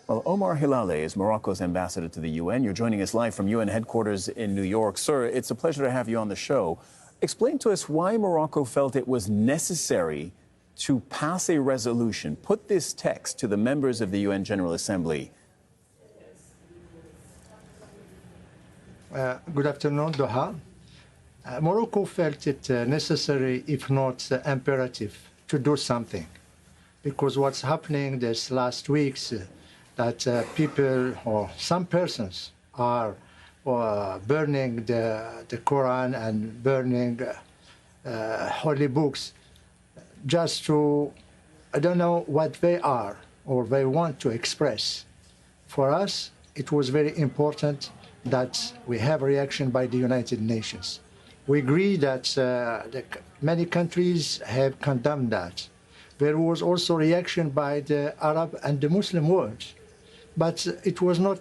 Well, Omar Hilale is Morocco's ambassador to the UN. You're joining us live from UN headquarters in New York. Sir, it's a pleasure to have you on the show. Explain to us why Morocco felt it was necessary to pass a resolution, put this text to the members of the UN General Assembly. Good afternoon, Doha. Morocco felt it necessary, if not imperative, to do something. Because what's happening this last weeks, that people or some persons are burning the Quran and burning holy books just to, I don't know what they are or they want to express. For us, it was very important that we have a reaction by the United Nations. We agree that many countries have condemned that. There was also reaction by the Arab and the Muslim world. But it was not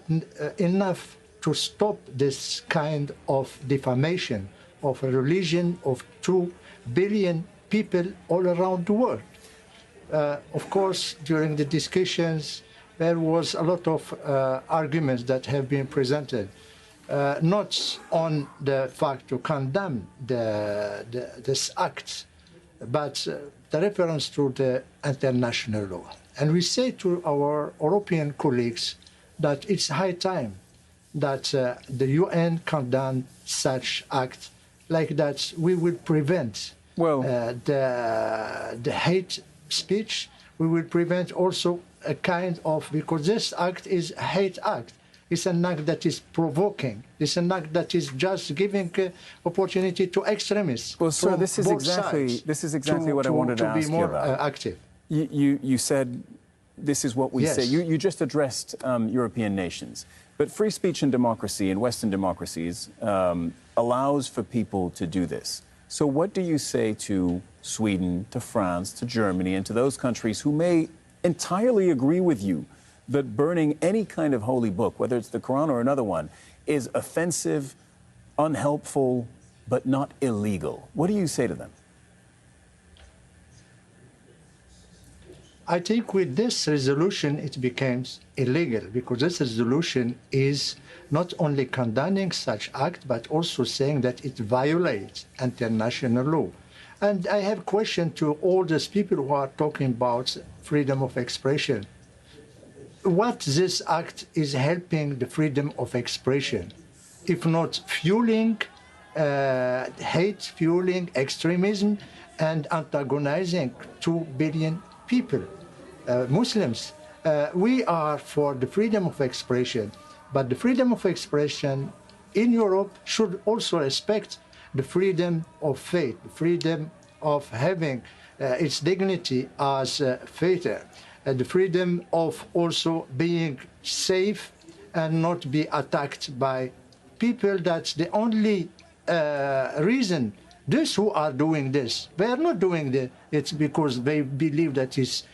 enough to stop this kind of defamation of a religion of 2 billion people all around the world. Of course, during the discussions, there was a lot of arguments that have been presented, not on the fact to condemn this act, but the reference to the international law. And we say to our European colleagues that it's high time that the UN condemn such act like that. We will prevent the hate speech. We will prevent also a kind of, because this act is a hate act. It's an act that is provoking. It's an act that is just giving opportunity to extremists. Well, sir, this is exactly what I wanted to ask you about. Active. You said this is what we say. You just addressed European nations. But free speech and democracy in Western democracies allows for people to do this. So what do you say to Sweden, to France, to Germany, and to those countries who may entirely agree with you that burning any kind of holy book, whether it's the Quran or another one, is offensive, unhelpful, but not illegal? What do you say to them? I think with this resolution, it becomes illegal, because this resolution is not only condemning such act, but also saying that it violates international law. And I have a question to all these people who are talking about freedom of expression. What this act is helping the freedom of expression, if not fueling hate, fueling extremism, and antagonizing 2 billion people? Muslims, we are for the freedom of expression, but the freedom of expression in Europe should also respect the freedom of faith, the freedom of having its dignity as faith, the freedom of also being safe and not be attacked by people. That's the only reason. Those who are doing this, they are not doing it because they believe that it's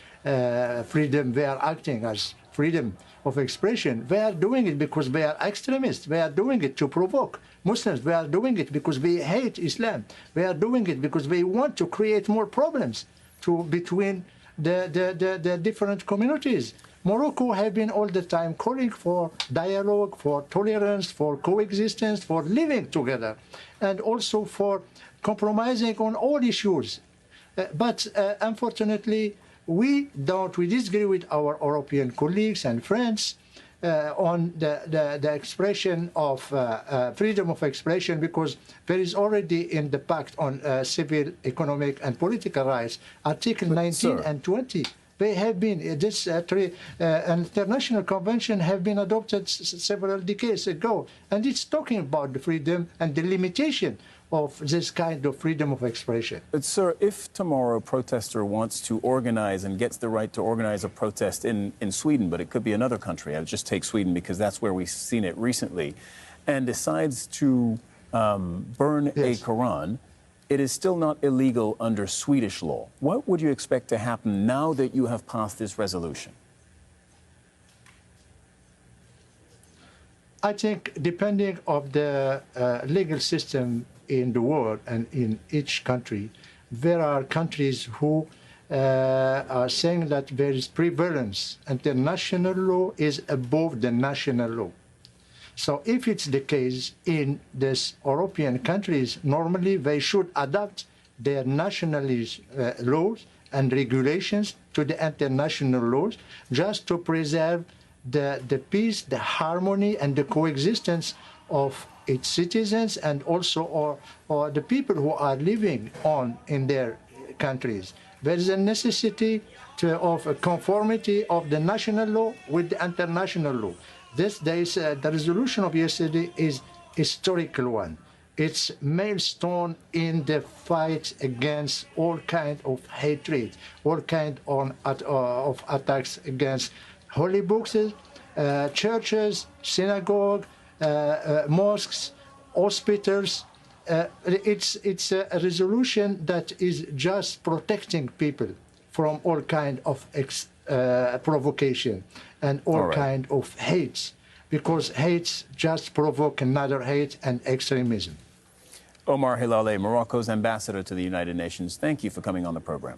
freedom, they are acting as freedom of expression. They are doing it because they are extremists. They are doing it to provoke Muslims. They are doing it because they hate Islam. They are doing it because they want to create more problems between the different communities. Morocco have been all the time calling for dialogue, for tolerance, for coexistence, for living together, and also for compromising on all issues. But unfortunately, we disagree with our European colleagues and friends on the expression of freedom of expression, because there is already in the Pact on Civil, Economic and Political Rights, Article 19 and 20. They have been, this international convention have been adopted several decades ago, and it's talking about the freedom and the limitation of this kind of freedom of expression. But sir, if tomorrow a protester wants to organize and gets the right to organize a protest in Sweden, but it could be another country, I'll just take Sweden because that's where we've seen it recently, and decides to burn a Quran, it is still not illegal under Swedish law. What would you expect to happen now that you have passed this resolution? I think depending on the legal system in the world and in each country, there are countries who are saying that there is prevalence. International law is above the national law. So if it's the case in these European countries, normally they should adapt their national laws and regulations to the international laws just to preserve the peace, the harmony, and the coexistence of its citizens and also or the people who are living in their countries. There is a necessity of a conformity of the national law with the international law. The resolution of yesterday is a historical one. It's a milestone in the fight against all kinds of hatred, all kinds of attacks against holy books, churches, synagogues, mosques, hospitals. It's a resolution that is just protecting people from all kind of provocation and all kind of hates, because hates just provoke another hate and extremism. Omar Hilale, Morocco's ambassador to the United Nations, thank you for coming on the program.